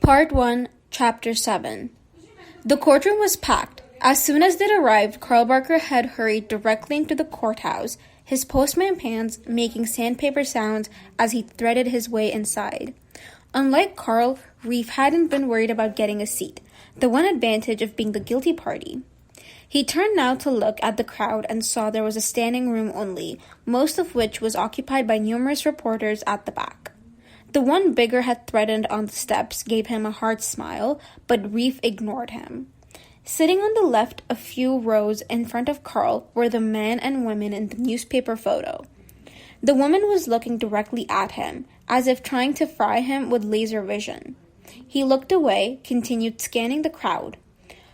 Part 1, Chapter 7. The courtroom was packed. As soon as it arrived, Carl Barker had hurried directly into the courthouse, his postman pants making sandpaper sounds as he threaded his way inside. Unlike Carl, Reef hadn't been worried about getting a seat, the one advantage of being the guilty party. He turned now to look at the crowd and saw there was a standing room only, most of which was occupied by numerous reporters at the back. The one Bigger had threatened on the steps gave him a hard smile, but Reef ignored him. Sitting on the left a few rows in front of Carl were the men and women in the newspaper photo. The woman was looking directly at him, as if trying to fry him with laser vision. He looked away, continued scanning the crowd.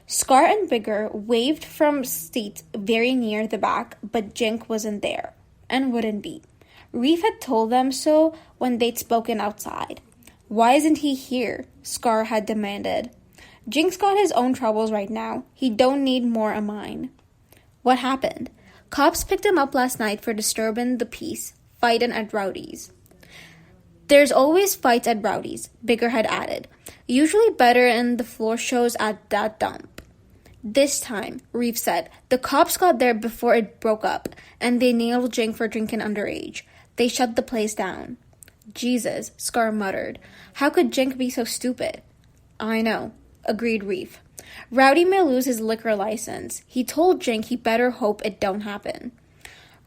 Scar and Bigger waved from seats very near the back, but Jink wasn't there, and wouldn't be. Reef had told them so when they'd spoken outside. "Why isn't he here?" Scar had demanded. "Jink's got his own troubles right now. He don't need more of mine." "What happened?" "Cops picked him up last night for disturbing the peace, fighting at Rowdy's." "There's always fights at Rowdy's," Bigger had added. "Usually better in the floor shows at that dump." "This time," Reef said, "the cops got there before it broke up, and they nailed Jink for drinking underage. They shut the place down." "Jesus," Scar muttered. "How could Jink be so stupid?" "I know," agreed Reef. "Rowdy may lose his liquor license. He told Jink he better hope it don't happen."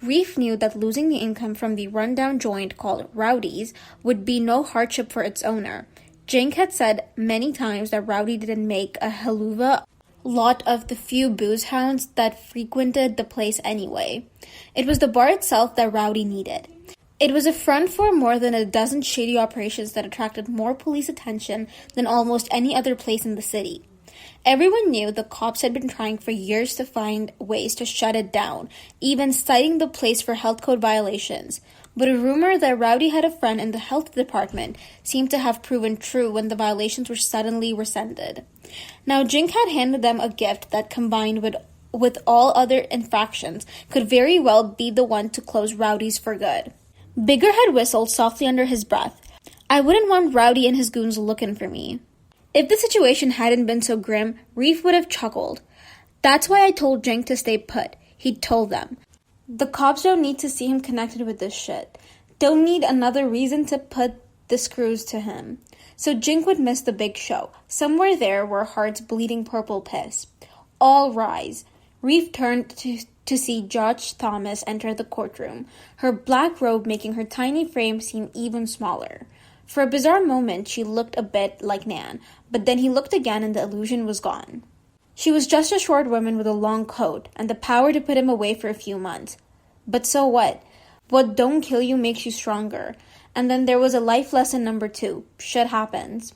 Reef knew that losing the income from the rundown joint called Rowdy's would be no hardship for its owner. Jink had said many times that Rowdy didn't make a helluva lot of the few booze hounds that frequented the place anyway. It was the bar itself that Rowdy needed. It was a front for more than a dozen shady operations that attracted more police attention than almost any other place in the city. Everyone knew the cops had been trying for years to find ways to shut it down, even citing the place for health code violations. But a rumor that Rowdy had a friend in the health department seemed to have proven true when the violations were suddenly rescinded. Now Jink had handed them a gift that, combined with all other infractions, could very well be the one to close Rowdy's for good. Bigger had whistled softly under his breath. "I wouldn't want Rowdy and his goons looking for me." If the situation hadn't been so grim, Reef would have chuckled. "That's why I told Jink to stay put," he'd told them. "The cops don't need to see him connected with this shit. Don't need another reason to put the screws to him." So Jink would miss the big show. Somewhere there were hearts bleeding purple piss. All rise. Reef turned to see Judge Thomas enter the courtroom, her black robe making her tiny frame seem even smaller. For a bizarre moment, she looked a bit like Nan, but then he looked again and the illusion was gone. She was just a short woman with a long coat and the power to put him away for a few months. But so what? What don't kill you makes you stronger. And then there was a life lesson number 2. Shit happens.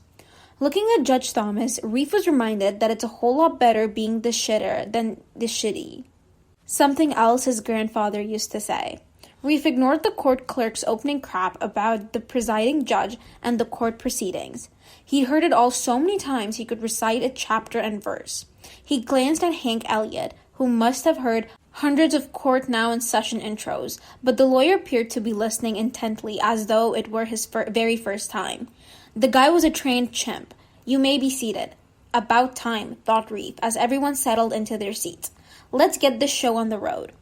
Looking at Judge Thomas, Reef was reminded that it's a whole lot better being the shitter than the shitty. Something else his grandfather used to say. Reef ignored the court clerk's opening crap about the presiding judge and the court proceedings. He'd heard it all so many times he could recite a chapter and verse. He glanced at Hank Elliott, who must have heard hundreds of court now in session intros, but the lawyer appeared to be listening intently as though it were his very first time. The guy was a trained chimp. "You may be seated." About time, thought Reef, as everyone settled into their seats. Let's get this show on the road.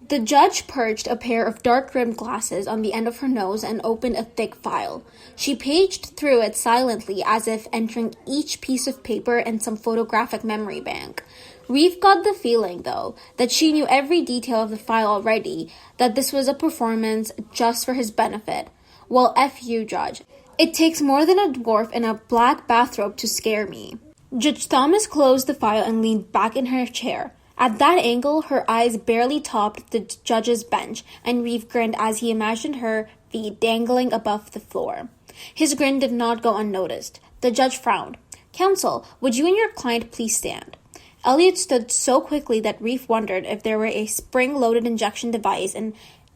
The judge perched a pair of dark-rimmed glasses on the end of her nose and opened a thick file. She paged through it silently as if entering each piece of paper in some photographic memory bank. Reef got the feeling, though, that she knew every detail of the file already, that this was a performance just for his benefit. Well, F you, Judge. It takes more than a dwarf in a black bathrobe to scare me. Judge Thomas closed the file and leaned back in her chair. At that angle, her eyes barely topped the judge's bench, and Reef grinned as he imagined her feet dangling above the floor. His grin did not go unnoticed. The judge frowned. "Counsel, would you and your client please stand?" Elliot stood so quickly that Reef wondered if there were a spring-loaded injection device in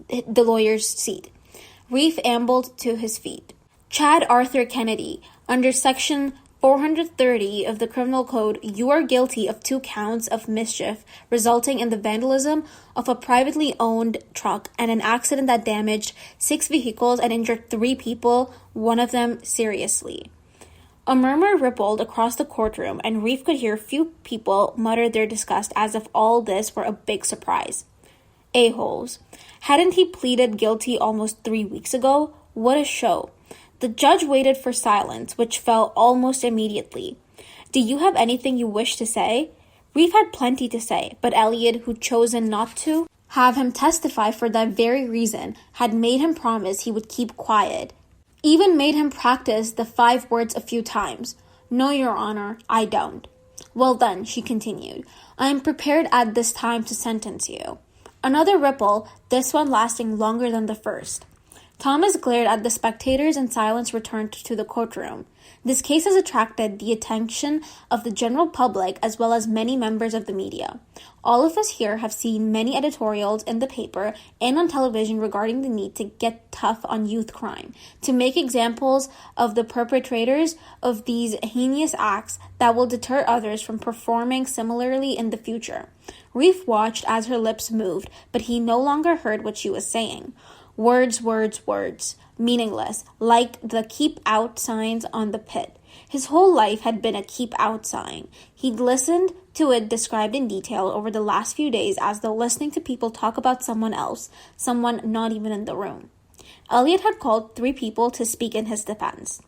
the lawyer's seat. Reef ambled to his feet. "Chad Arthur Kennedy, under Section 430 of the Criminal Code, you are guilty of 2 counts of mischief resulting in the vandalism of a privately owned truck and an accident that damaged 6 vehicles and injured 3 people, one of them seriously." A murmur rippled across the courtroom, and Reef could hear a few people mutter their disgust as if all this were a big surprise. A-holes. Hadn't he pleaded guilty almost 3 weeks ago? What a show. The judge waited for silence, which fell almost immediately. Do you have anything you wish to say? Reef had plenty to say, but Elliot, who'd chosen not to have him testify for that very reason, had made him promise he would keep quiet. Even made him practice the 5 words a few times. No, Your Honor, I don't. Well then, she continued, I am prepared at this time to sentence you. Another ripple, this one lasting longer than the first. Thomas glared at the spectators and silence returned to the courtroom. This case has attracted the attention of the general public as well as many members of the media. All of us here have seen many editorials in the paper and on television regarding the need to get tough on youth crime, to make examples of the perpetrators of these heinous acts that will deter others from performing similarly in the future. Reef watched as her lips moved, but he no longer heard what she was saying. Words, words, words. Meaningless, like the keep out signs on the pit. His whole life had been a keep out sign. He'd listened to it described in detail over the last few days as though listening to people talk about someone else, someone not even in the room. Elliot had called 3 people to speak in his defense.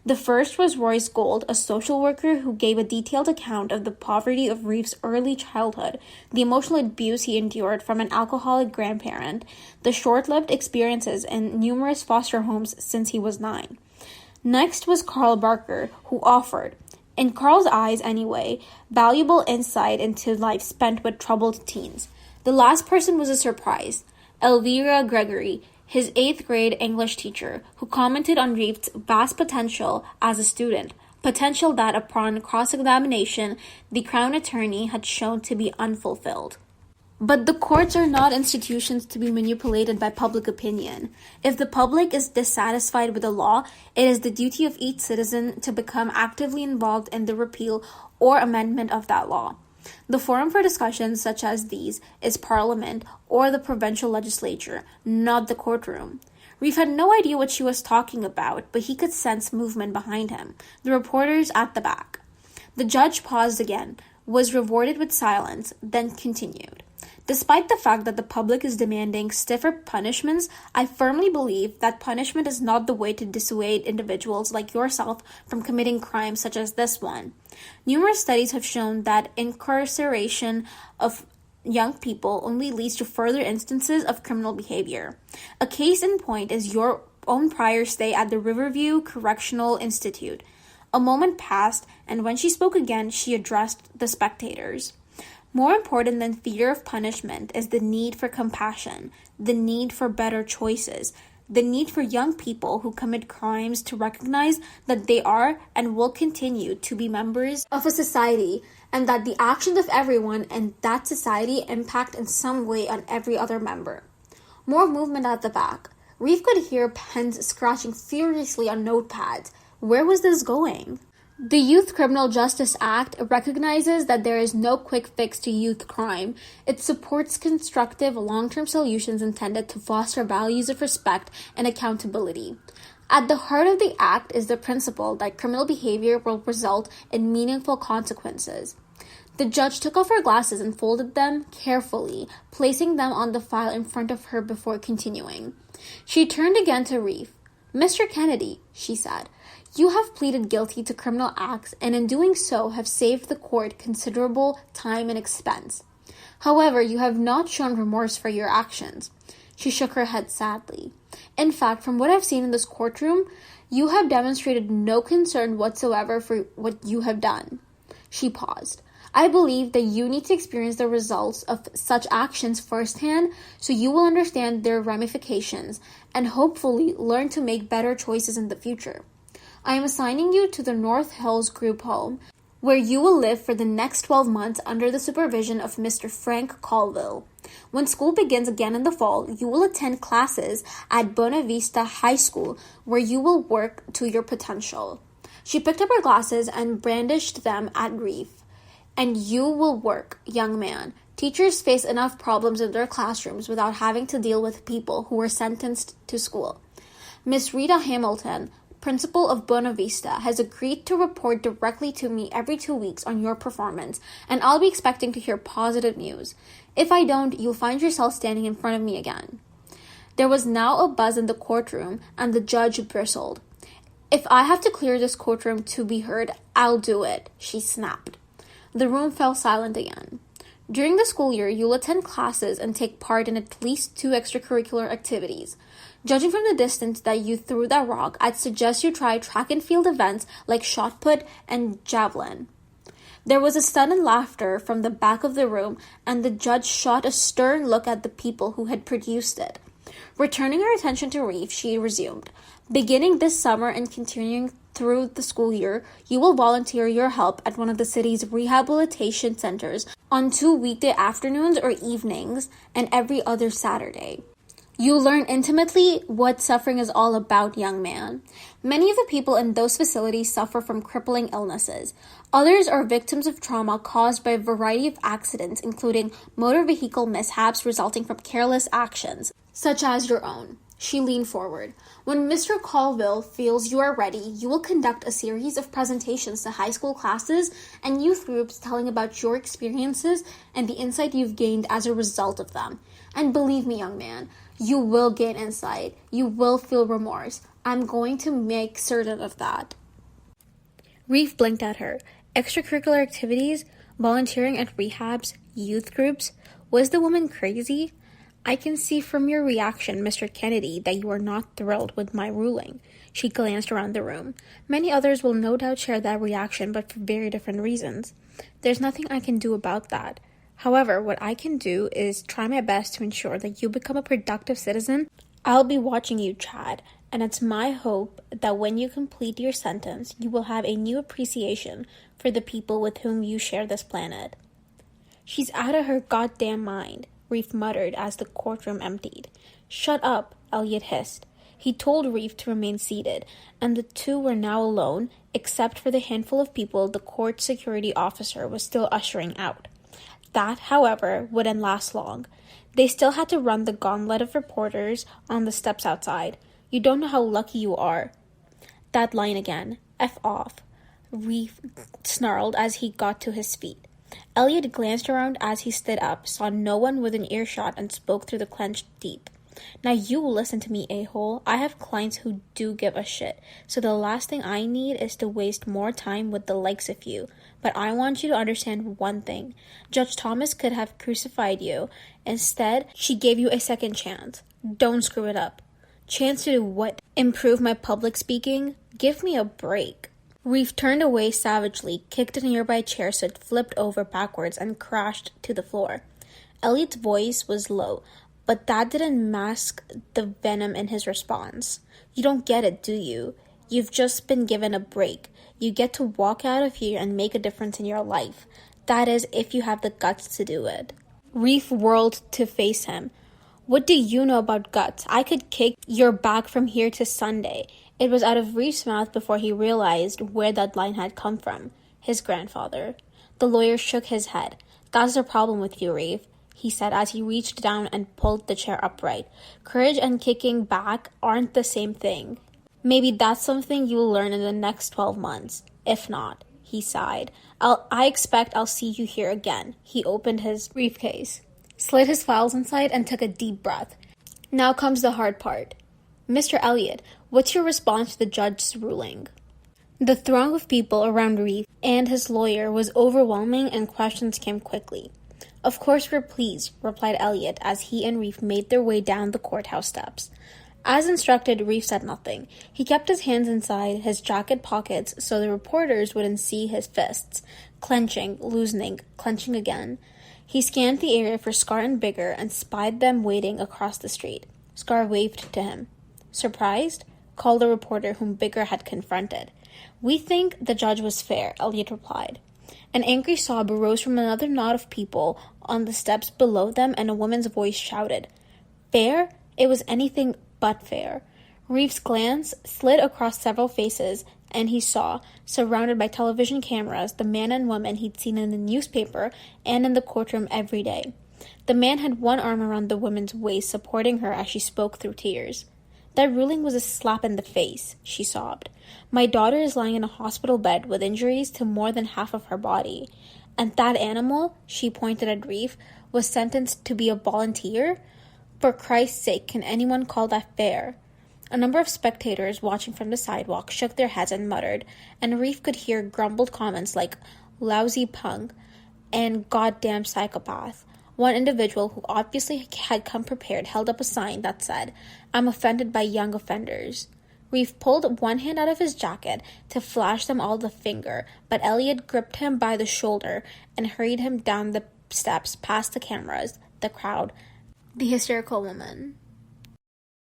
The first was Royce Gold, a social worker who gave a detailed account of the poverty of Reef's early childhood, the emotional abuse he endured from an alcoholic grandparent, the short-lived experiences in numerous foster homes since he was 9. Next was Carl Barker, who offered, in Carl's eyes anyway, valuable insight into life spent with troubled teens. The last person was a surprise. Elvira Gregory, his 8th grade English teacher, who commented on Reef's vast potential as a student, potential that upon cross-examination the Crown Attorney had shown to be unfulfilled. But the courts are not institutions to be manipulated by public opinion. If the public is dissatisfied with the law, it is the duty of each citizen to become actively involved in the repeal or amendment of that law. The forum for discussions such as these is Parliament or the provincial legislature, not the courtroom. Reef had no idea what she was talking about, but he could sense movement behind him, the reporters at the back. The judge paused again, was rewarded with silence, then continued. Despite the fact that the public is demanding stiffer punishments, I firmly believe that punishment is not the way to dissuade individuals like yourself from committing crimes such as this one. Numerous studies have shown that incarceration of young people only leads to further instances of criminal behavior. A case in point is your own prior stay at the Riverview Correctional Institute. A moment passed, and when she spoke again, she addressed the spectators. More important than fear of punishment is the need for compassion, the need for better choices, the need for young people who commit crimes to recognize that they are and will continue to be members of a society, and that the actions of everyone in that society impact in some way on every other member. More movement at the back. Reef could hear pens scratching furiously on notepads. Where was this going? The Youth Criminal Justice Act recognizes that there is no quick fix to youth crime. It supports constructive, long-term solutions intended to foster values of respect and accountability. At the heart of the act is the principle that criminal behavior will result in meaningful consequences. The judge took off her glasses and folded them carefully, placing them on the file in front of her before continuing. She turned again to Reef. Mr. Kennedy, she said, you have pleaded guilty to criminal acts and in doing so have saved the court considerable time and expense. However, you have not shown remorse for your actions. She shook her head sadly. In fact, from what I've seen in this courtroom, you have demonstrated no concern whatsoever for what you have done. She paused. I believe that you need to experience the results of such actions firsthand so you will understand their ramifications and hopefully learn to make better choices in the future. I am assigning you to the North Hills Group Home, where you will live for the next 12 months under the supervision of Mr. Frank Colville. When school begins again in the fall, you will attend classes at Buena Vista High School, where you will work to your potential. She picked up her glasses and brandished them at Reef. And you will work, young man. Teachers face enough problems in their classrooms without having to deal with people who were sentenced to school. Miss Rita Hamilton, principal of Buena Vista, has agreed to report directly to me every 2 weeks on your performance, and I'll be expecting to hear positive news. If I don't, you'll find yourself standing in front of me again." There was now a buzz in the courtroom, and the judge bristled. "If I have to clear this courtroom to be heard, I'll do it," she snapped. The room fell silent again. During the school year, you'll attend classes and take part in at least 2 extracurricular activities. Judging from the distance that you threw that rock, I'd suggest you try track and field events like shot put and javelin. There was a sudden laughter from the back of the room, and the judge shot a stern look at the people who had produced it. Returning her attention to Reef, she resumed. "Beginning this summer and continuing through the school year, you will volunteer your help at one of the city's rehabilitation centers on 2 weekday afternoons or evenings and every other Saturday. You'll learn intimately what suffering is all about, young man. Many of the people in those facilities suffer from crippling illnesses. Others are victims of trauma caused by a variety of accidents, including motor vehicle mishaps resulting from careless actions, such as your own." She leaned forward. "When Mr. Colville feels you are ready, you will conduct a series of presentations to high school classes and youth groups telling about your experiences and the insight you've gained as a result of them. And believe me, young man, you will gain insight. You will feel remorse. I'm going to make certain of that." Reef blinked at her. Extracurricular activities, volunteering at rehabs, youth groups. Was the woman crazy? "I can see from your reaction, Mr. Kennedy, that you are not thrilled with my ruling." She glanced around the room. "Many others will no doubt share that reaction, but for very different reasons. There's nothing I can do about that. However, what I can do is try my best to ensure that you become a productive citizen. I'll be watching you, Chad, and it's my hope that when you complete your sentence, you will have a new appreciation for the people with whom you share this planet." "She's out of her goddamn mind," Reef muttered as the courtroom emptied. "Shut up," Elliot hissed. He told Reef to remain seated, and the two were now alone, except for the handful of people the court security officer was still ushering out. That, however, wouldn't last long. They still had to run the gauntlet of reporters on the steps outside. "You don't know how lucky you are." That line again. F off. Reef snarled as he got to his feet. Elliot glanced around as he stood up, saw no one within earshot, and spoke through the clenched teeth. "Now you listen to me, a-hole. I have clients who do give a shit, so the last thing I need is to waste more time with the likes of you. But I want you to understand one thing. Judge Thomas could have crucified you. Instead, she gave you a second chance. Don't screw it up." "Chance to do what? Improve my public speaking? Give me a break." Reef turned away savagely, kicked a nearby chair so it flipped over backwards and crashed to the floor. Elliot's voice was low, but that didn't mask the venom in his response. "You don't get it, do you? You've just been given a break. You get to walk out of here and make a difference in your life. That is, if you have the guts to do it." Reef whirled to face him. "What do you know about guts? I could kick your back from here to Sunday." It was out of Reef's mouth before he realized where that line had come from. His grandfather. The lawyer shook his head. "That's the problem with you, Reef," he said as he reached down and pulled the chair upright. "Courage and kicking back aren't the same thing. Maybe that's something you'll learn in the next 12 months. If not," he sighed, I expect I'll see you here again." He opened his briefcase, slid his files inside, and took a deep breath. "Now comes the hard part. Mr. Elliot, what's your response to the judge's ruling?" The throng of people around Reef and his lawyer was overwhelming, and questions came quickly. "Of course we're pleased," replied Elliot as he and Reef made their way down the courthouse steps. As instructed, Reef said nothing. He kept his hands inside his jacket pockets so the reporters wouldn't see his fists, clenching, loosening, clenching again. He scanned the area for Scar and Bigger and spied them waiting across the street. Scar waved to him. "Surprised?" called the reporter whom Bigger had confronted. "We think the judge was fair," Elliot replied. An angry sob arose from another knot of people on the steps below them, and a woman's voice shouted, "Fair? It was anything but fair." Reef's glance slid across several faces, and he saw, surrounded by television cameras, the man and woman he'd seen in the newspaper and in the courtroom every day. The man had one arm around the woman's waist, supporting her as she spoke through tears. That ruling was a slap in the face, she sobbed. My daughter is lying in a hospital bed with injuries to more than half of her body. And that animal, she pointed at Reef, was sentenced to be a volunteer? For Christ's sake, can anyone call that fair? A number of spectators watching from the sidewalk shook their heads and muttered, and Reef could hear grumbled comments like, lousy punk, and goddamn psychopath. One individual who obviously had come prepared held up a sign that said, I'm offended by young offenders. Reef pulled one hand out of his jacket to flash them all the finger, but Elliot gripped him by the shoulder and hurried him down the steps past the cameras, the crowd, the hysterical woman.